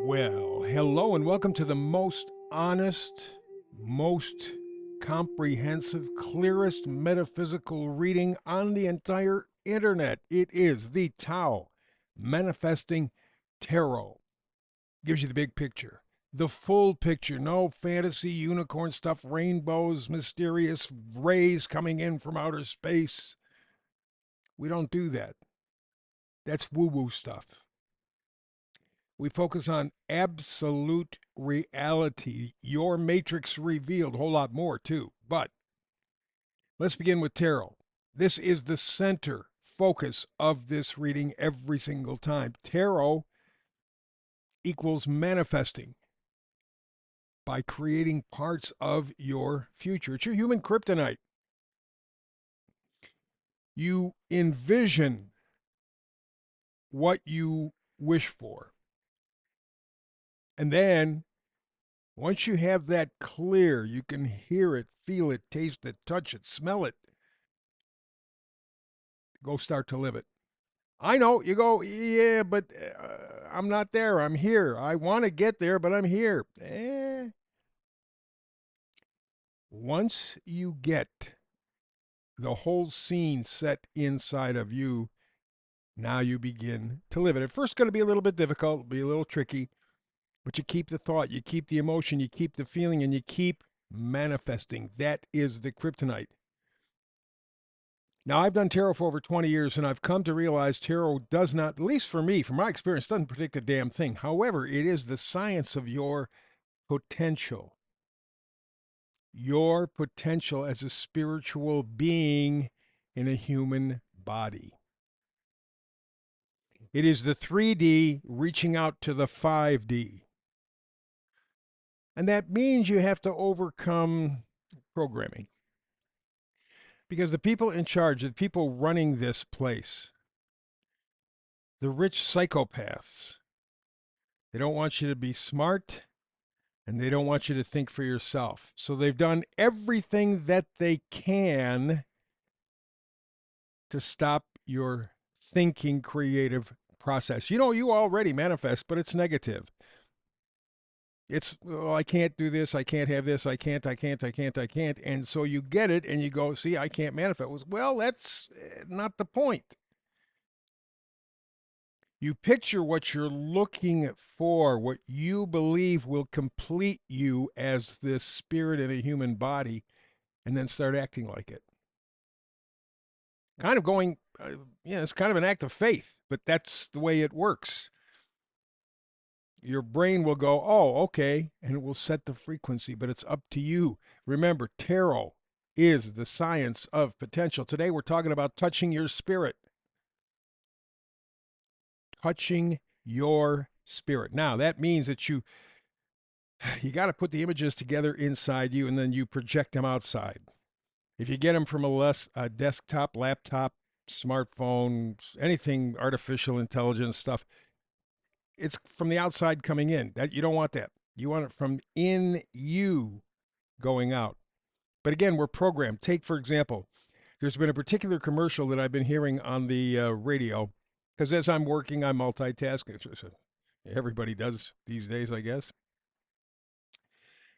Well, hello and welcome to the most honest, most comprehensive, clearest metaphysical reading on the entire internet. It is the Tao Manifesting Tarot. Gives you the big picture, the full picture. No fantasy unicorn stuff, rainbows, mysterious rays coming in from outer space. We don't do that. That's woo woo stuff. We focus on absolute reality, your matrix revealed, a whole lot more too. But let's begin with tarot. This is the center focus of this reading every single time. Tarot equals manifesting by creating parts of your future. It's your human kryptonite. You envision what you wish for. And then once you have that clear, you can hear it, feel it, taste it, touch it, smell it. Go start to live it. I know you go, yeah, but I'm not there. I'm here. I want to get there, but I'm here. Once you get the whole scene set inside of you, now you begin to live it. At first, it's going to be a little bit difficult, be a little tricky, but you keep the thought, you keep the emotion, you keep the feeling, and you keep manifesting. That is the kryptonite. Now, I've done tarot for over 20 years, and I've come to realize tarot does not, at least for me, from my experience, doesn't predict a damn thing. However, it is the science of your potential. Your potential as a spiritual being in a human body. It is the 3D reaching out to the 5D. And that means you have to overcome programming. Because the people in charge, the people running this place, the rich psychopaths, they don't want you to be smart and they don't want you to think for yourself. So they've done everything that they can to stop your thinking creative process. You know, you already manifest, but it's negative. It's, I can't do this, I can't have this, I can't. And so you get it and you go, see, I can't manifest. Well, that's not the point. You picture what you're looking for, what you believe will complete you as this spirit in a human body, and then start acting like it. Kind of going, it's kind of an act of faith, but that's the way it works. Your brain will go, oh, okay, and it will set the frequency, but it's up to you. Remember, tarot is the science of potential. Today, we're talking about touching your spirit. Touching your spirit. Now, that means that you got to put the images together inside you and then you project them outside. If you get them from a desktop, laptop, smartphone, anything artificial intelligence stuff, it's from the outside coming in. That you don't want that. You want it from in you going out. But again, we're programmed. Take, for example, there's been a particular commercial that I've been hearing on the radio because as I'm working, I'm multitasking. Everybody does these days, I guess.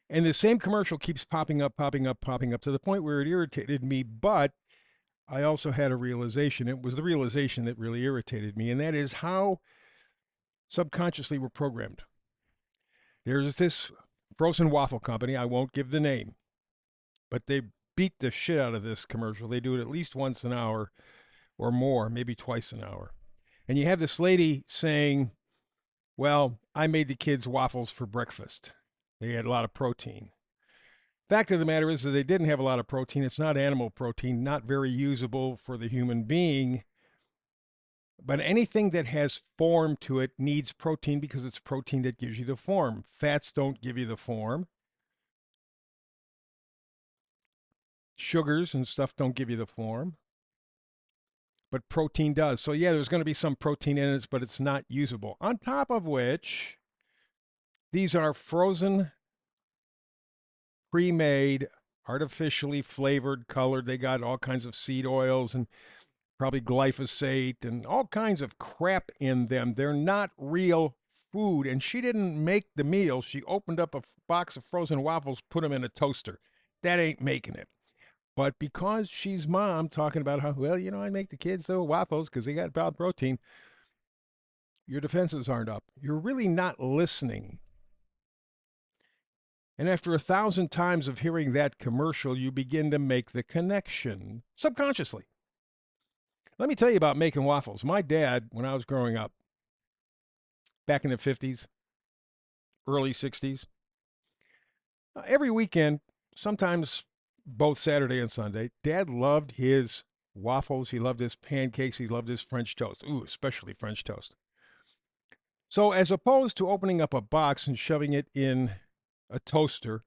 And the same commercial keeps popping up to the point where it irritated me. But I also had a realization. It was the realization that really irritated me, and that is how subconsciously we're programmed. There's this frozen waffle company. I won't give the name, but they beat the shit out of this commercial. They do it at least once an hour or more, maybe twice an hour. And you have this lady saying, well, I made the kids waffles for breakfast. They had a lot of protein. Fact of the matter is that they didn't have a lot of protein. It's not animal protein, not very usable for the human being. But anything that has form to it needs protein because it's protein that gives you the form. Fats don't give you the form. Sugars and stuff don't give you the form. But protein does. So, yeah, there's going to be some protein in it, but it's not usable. On top of which, these are frozen, pre-made, artificially flavored, colored. They got all kinds of seed oils and probably glyphosate and all kinds of crap in them. They're not real food, and she didn't make the meal. She opened up a box of frozen waffles, put them in a toaster. That ain't making it. But because she's mom talking about how, well, I make the kids waffles because they got broad protein, your defenses aren't up. You're really not listening. And after 1,000 times of hearing that commercial, you begin to make the connection subconsciously. Let me tell you about making waffles. My dad, when I was growing up, back in the 50s, early 60s, every weekend, sometimes both Saturday and Sunday, Dad loved his waffles. He loved his pancakes. He loved his French toast. Ooh, especially French toast. So as opposed to opening up a box and shoving it in a toaster,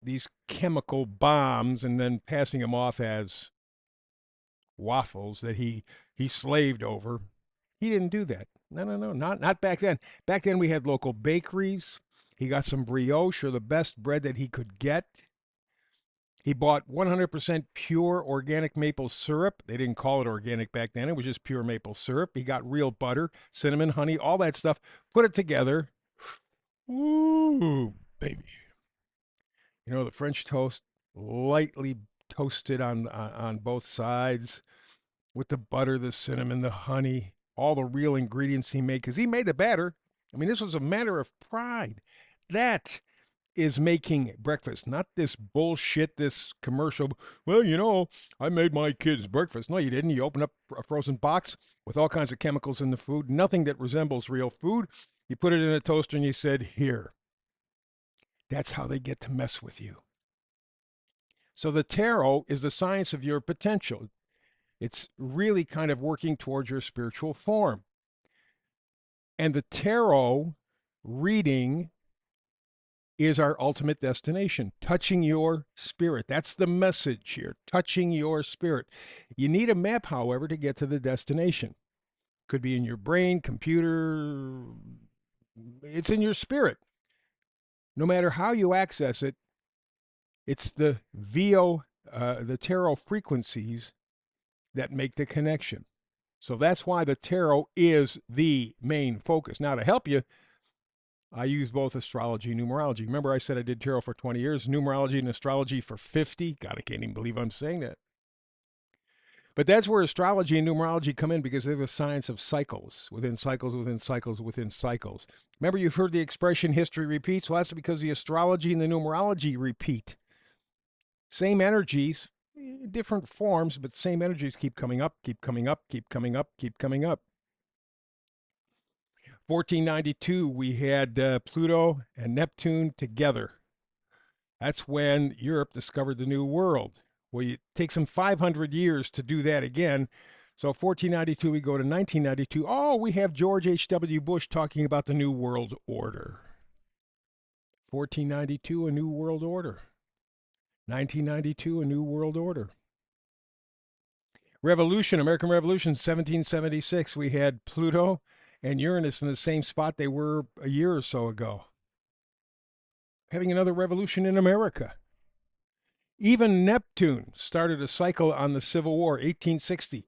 these chemical bombs, and then passing them off as waffles that he slaved over, he didn't do that. No, not back then. Back then we had local bakeries. He got some brioche, or the best bread that he could get. He bought 100% pure organic maple syrup. They didn't call it organic back then. It was just pure maple syrup. He got real butter, cinnamon, honey, all that stuff. Put it together. Ooh, baby. The French toast, lightly toasted on both sides, with the butter, the cinnamon, the honey, all the real ingredients he made, because he made the batter. I mean, this was a matter of pride. That is making breakfast, not this bullshit, this commercial. Well, I made my kids breakfast. No, you didn't. You opened up a frozen box with all kinds of chemicals in the food, nothing that resembles real food. You put it in a toaster and you said, here. That's how they get to mess with you. So the tarot is the science of your potential. It's really kind of working towards your spiritual form. And the tarot reading is our ultimate destination, touching your spirit. That's the message here, touching your spirit. You need a map, however, to get to the destination. Could be in your brain, computer. It's in your spirit. No matter how you access it, it's the the tarot frequencies that make the connection. So that's why the tarot is the main focus. Now, to help you, I use both astrology and numerology. Remember, I said I did tarot for 20 years, numerology and astrology for 50. God, I can't even believe I'm saying that. But that's where astrology and numerology come in, because they're the science of cycles, within cycles, within cycles, within cycles. Remember, you've heard the expression history repeats? Well, that's because the astrology and the numerology repeat. Same energies, different forms, but same energies keep coming up, keep coming up, keep coming up, keep coming up. 1492, we had Pluto and Neptune together. That's when Europe discovered the New World. Well, it takes them 500 years to do that again. So 1492, we go to 1992. Oh, we have George H.W. Bush talking about the New World Order. 1492, a New World Order. 1992, a New World Order. Revolution, American Revolution, 1776. We had Pluto and Uranus in the same spot they were a year or so ago. Having another revolution in America. Even Neptune started a cycle on the Civil War, 1860.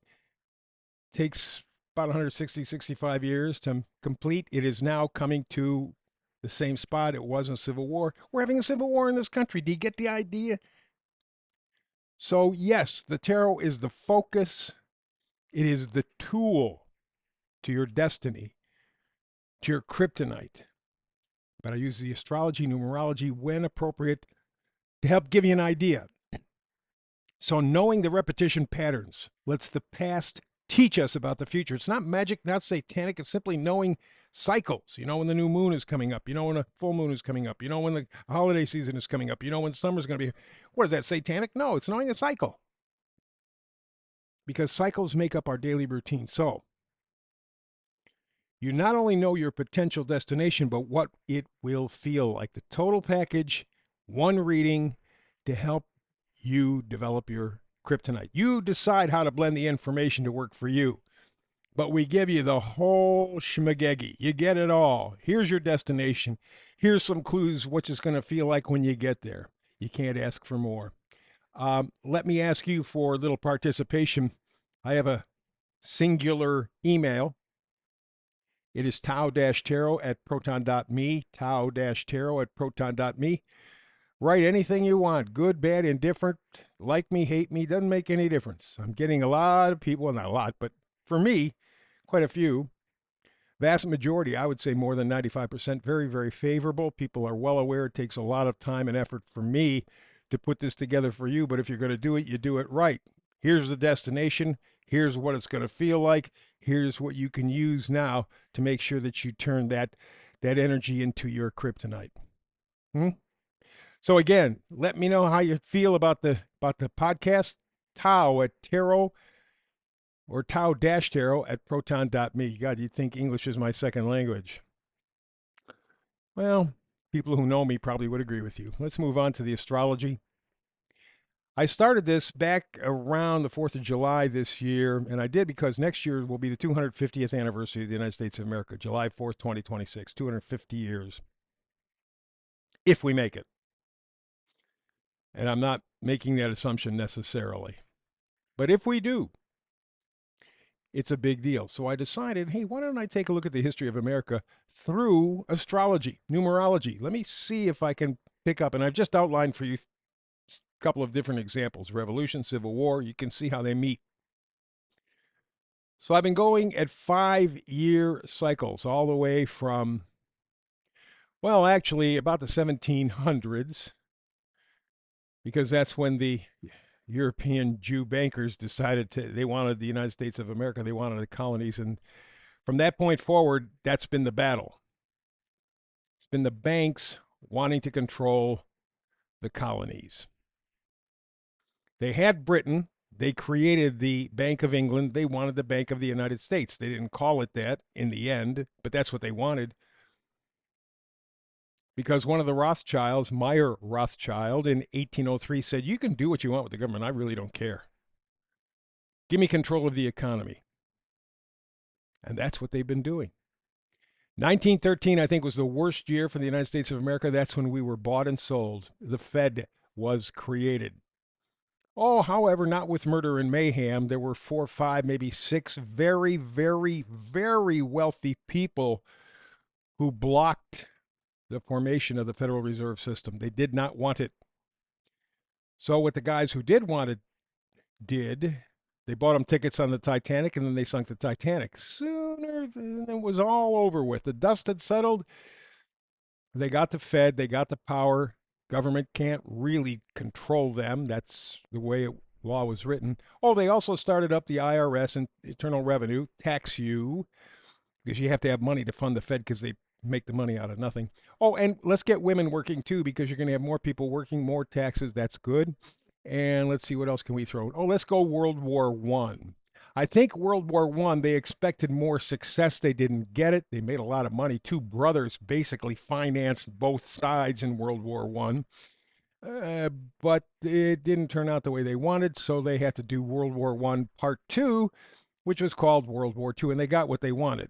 Takes about 160, 65 years to complete. It is now coming to the same spot it was in Civil War. We're having a civil war in this country. Do you get the idea? So, yes, the tarot is the focus. It is the tool to your destiny, to your kryptonite. But I use the astrology, numerology when appropriate to help give you an idea. So knowing the repetition patterns lets the past teach us about the future. It's not magic, not satanic. It's simply knowing cycles. You know when the new moon is coming up. You know when a full moon is coming up. You know when the holiday season is coming up. You know when summer's going to be. What is that, satanic? No, it's knowing a cycle. Because cycles make up our daily routine. So you not only know your potential destination, but what it will feel like. The total package, one reading to help you develop your kryptonite. You decide how to blend the information to work for you. But we give you the whole schmagegi. You get it all. Here's your destination. Here's some clues what it's going to feel like when you get there. You can't ask for more. Let me ask you for a little participation. I have a singular email. It is Tao-Tarot at proton.me, Tao-Tarot at proton.me. Write anything you want, good, bad, indifferent, like me, hate me, doesn't make any difference. I'm getting a lot of people, well, not a lot, but for me, quite a few. Vast majority, I would say more than 95%, very, very favorable. People are well aware it takes a lot of time and effort for me to put this together for you, but if you're going to do it, you do it right. Here's the destination. Here's what it's going to feel like. Here's what you can use now to make sure that you turn that energy into your kryptonite. So again, let me know how you feel about the podcast. Tao at Tarot or Tao-Tarot at proton.me. God, you'd think English is my second language. Well, people who know me probably would agree with you. Let's move on to the astrology. I started this back around the 4th of July this year, and I did because next year will be the 250th anniversary of the United States of America, July 4th, 2026, 250 years, if we make it. And I'm not making that assumption necessarily. But if we do, it's a big deal. So I decided, hey, why don't I take a look at the history of America through astrology, numerology? Let me see if I can pick up, and I've just outlined for you a couple of different examples, Revolution, Civil War. You can see how they meet. So I've been going at 5-year cycles all the way from, well, actually about the 1700s, because that's when the European Jew bankers decided they wanted the United States of America, they wanted the colonies. And from that point forward, that's been the battle. It's been the banks wanting to control the colonies. They had Britain. They created the Bank of England. They wanted the Bank of the United States. They didn't call it that in the end, but that's what they wanted. Because one of the Rothschilds, Meyer Rothschild, in 1803 said, you can do what you want with the government. I really don't care. Give me control of the economy. And that's what they've been doing. 1913, I think, was the worst year for the United States of America. That's when we were bought and sold. The Fed was created. Oh, however, not with murder and mayhem. There were 4, 5, maybe 6 very, very, very wealthy people who blocked the formation of the Federal Reserve System. They did not want it. So what the guys who did want it did, they bought them tickets on the Titanic, and then they sunk the Titanic. Sooner than it was all over with. The dust had settled. They got the Fed. They got the power. Government can't really control them. That's the way law was written. Oh, they also started up the IRS and Internal Revenue, tax you, because you have to have money to fund the Fed because they make the money out of nothing. Oh, and let's get women working too, because you're going to have more people working, more taxes. That's good. And let's see, what else can we throw? Oh, let's go World War One. I think World War One, they expected more success. They didn't get it. They made a lot of money. Two brothers basically financed both sides in World War One. But it didn't turn out the way they wanted, so they had to do World War One Part Two, which was called World War Two, and they got what they wanted.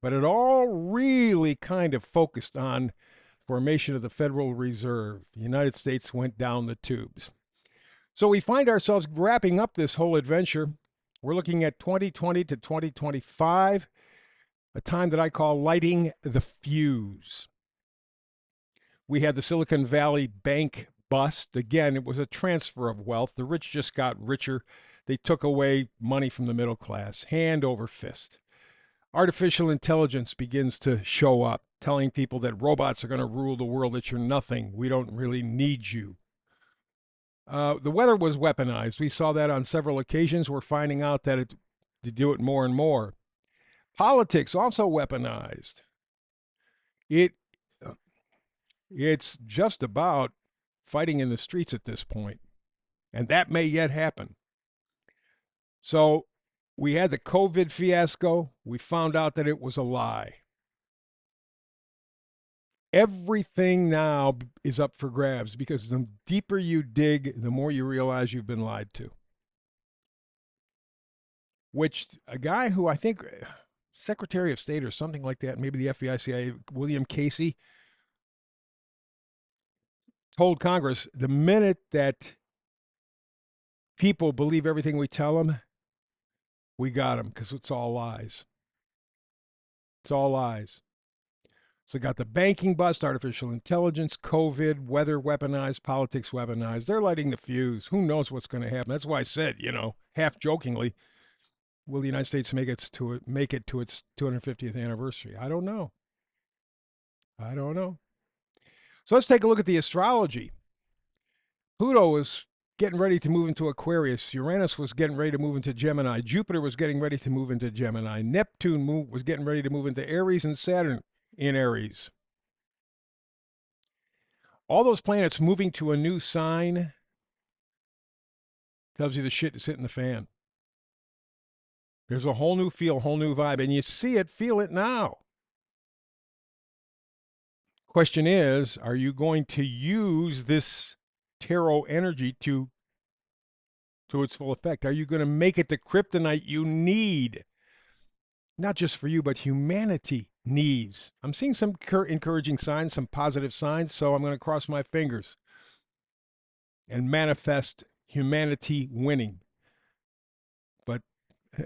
But it all really kind of focused on formation of the Federal Reserve. The United States went down the tubes. So we find ourselves wrapping up this whole adventure. We're looking at 2020 to 2025, a time that I call lighting the fuse. We had the Silicon Valley Bank bust. Again, it was a transfer of wealth. The rich just got richer. They took away money from the middle class, hand over fist. Artificial intelligence begins to show up, telling people that robots are going to rule the world, that you're nothing. We don't really need you. The weather was weaponized. We saw that on several occasions. We're finding out that to do it more and more. Politics also weaponized. It's just about fighting in the streets at this point, and that may yet happen. So we had the COVID fiasco. We found out that it was a lie. Everything now is up for grabs because the deeper you dig, the more you realize you've been lied to. Which a guy who I think Secretary of State or something like that, maybe the FBI, CIA, William Casey, told Congress, the minute that people believe everything we tell them, we got them because it's all lies. It's all lies. So got the banking bust, artificial intelligence, COVID, weather weaponized, politics weaponized. They're lighting the fuse. Who knows what's going to happen? That's why I said, half jokingly, will the United States make it to its 250th anniversary? I don't know. I don't know. So let's take a look at the astrology. Pluto was getting ready to move into Aquarius. Uranus was getting ready to move into Gemini. Jupiter was getting ready to move into Gemini. Neptune was getting ready to move into Aries, and Saturn in Aries. All those planets moving to a new sign tells you the shit is hitting the fan. There's a whole new feel, whole new vibe, and you see it, feel it now. Question is, are you going to use this tarot energy to its full effect? Are you going to make it the kryptonite you need? Not just for you, but humanity needs. I'm seeing some encouraging signs, some positive signs, so I'm going to cross my fingers and manifest humanity winning. But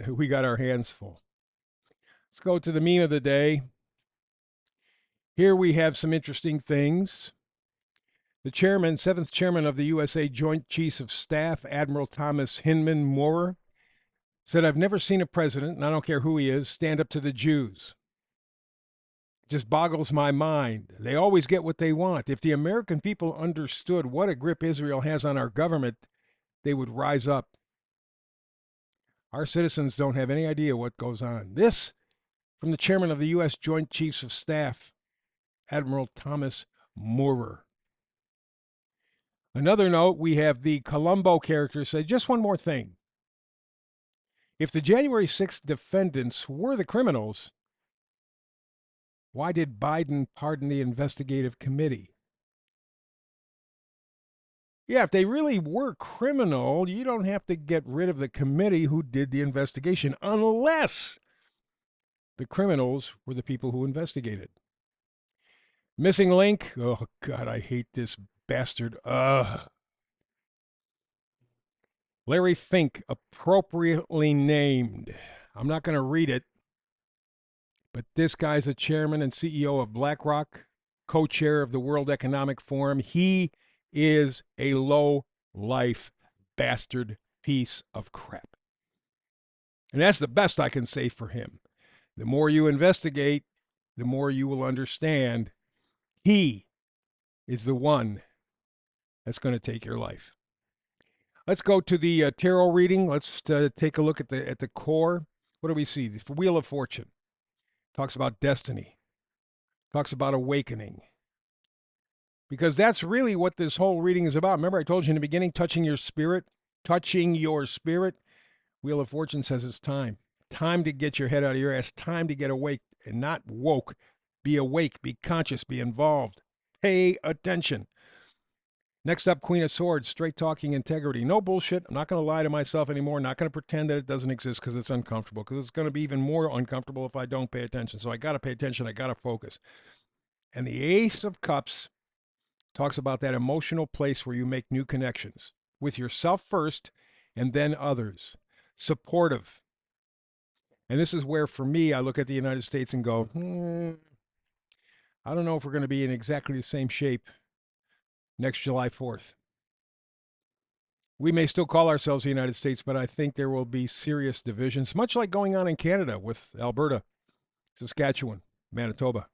we got our hands full. Let's go to the meme of the day. Here we have some interesting things. The chairman, 7th chairman of the USA Joint Chiefs of Staff, Admiral Thomas Hinman Moorer, said, "I've never seen a president, and I don't care who he is, stand up to the Jews. It just boggles my mind. They always get what they want. If the American people understood what a grip Israel has on our government, they would rise up. Our citizens don't have any idea what goes on." This from the chairman of the U.S. Joint Chiefs of Staff, Admiral Thomas Moorer. Another note, we have the Columbo character say, just one more thing. If the January 6th defendants were the criminals, why did Biden pardon the investigative committee? Yeah, if they really were criminal, you don't have to get rid of the committee who did the investigation unless the criminals were the people who investigated. Missing link. Oh, God, I hate this bastard. Larry Fink, appropriately named. I'm not going to read it, but this guy's the chairman and CEO of BlackRock, co-chair of the World Economic Forum. He is a low-life bastard piece of crap. And that's the best I can say for him. The more you investigate, the more you will understand he is the one that's going to take your life. Let's go to the tarot reading. Let's take a look at the core. What do we see? The Wheel of Fortune talks about destiny, talks about awakening, because that's really what this whole reading is about. Remember I told you in the beginning, touching your spirit. Wheel of Fortune says it's time to get your head out of your ass, time to get awake, and not woke. Be awake, be conscious, be involved. Pay attention. Next up, Queen of Swords, straight talking integrity. No bullshit. I'm not going to lie to myself anymore. Not going to pretend that it doesn't exist because it's uncomfortable, because it's going to be even more uncomfortable if I don't pay attention. So I got to pay attention. I got to focus. And the Ace of Cups talks about that emotional place where you make new connections with yourself first and then others. Supportive. And this is where, for me, I look at the United States and go, I don't know if we're going to be in exactly the same shape next July 4th. We may still call ourselves the United States, but I think there will be serious divisions, much like going on in Canada with Alberta, Saskatchewan, Manitoba.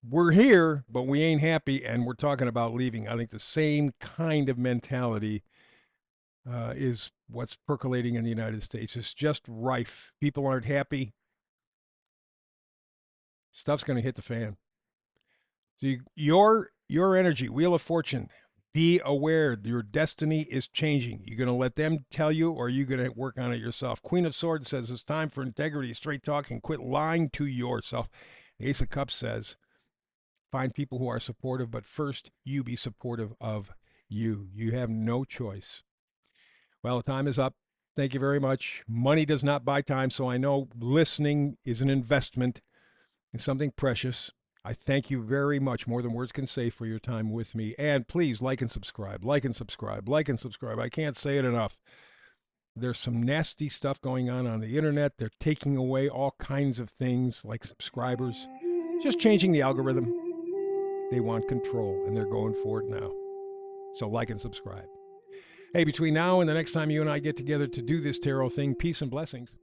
We're here, but we ain't happy, and we're talking about leaving. I think the same kind of mentality is what's percolating in the United States. It's just rife. People aren't happy. Stuff's going to hit the fan. So your energy, Wheel of Fortune, be aware your destiny is changing. You're going to let them tell you, or are you going to work on it yourself? Queen of Swords says it's time for integrity, straight talking, quit lying to yourself. Ace of Cups says find people who are supportive, but first you be supportive of you. You have no choice. Well, the time is up. Thank you very much. Money does not buy time, so I know listening is an investment in something precious. I thank you very much, more than words can say, for your time with me. And please like and subscribe, like and subscribe, like and subscribe. I can't say it enough. There's some nasty stuff going on the internet. They're taking away all kinds of things like subscribers, just changing the algorithm. They want control, and they're going for it now. So like and subscribe. Hey, between now and the next time you and I get together to do this tarot thing, peace and blessings.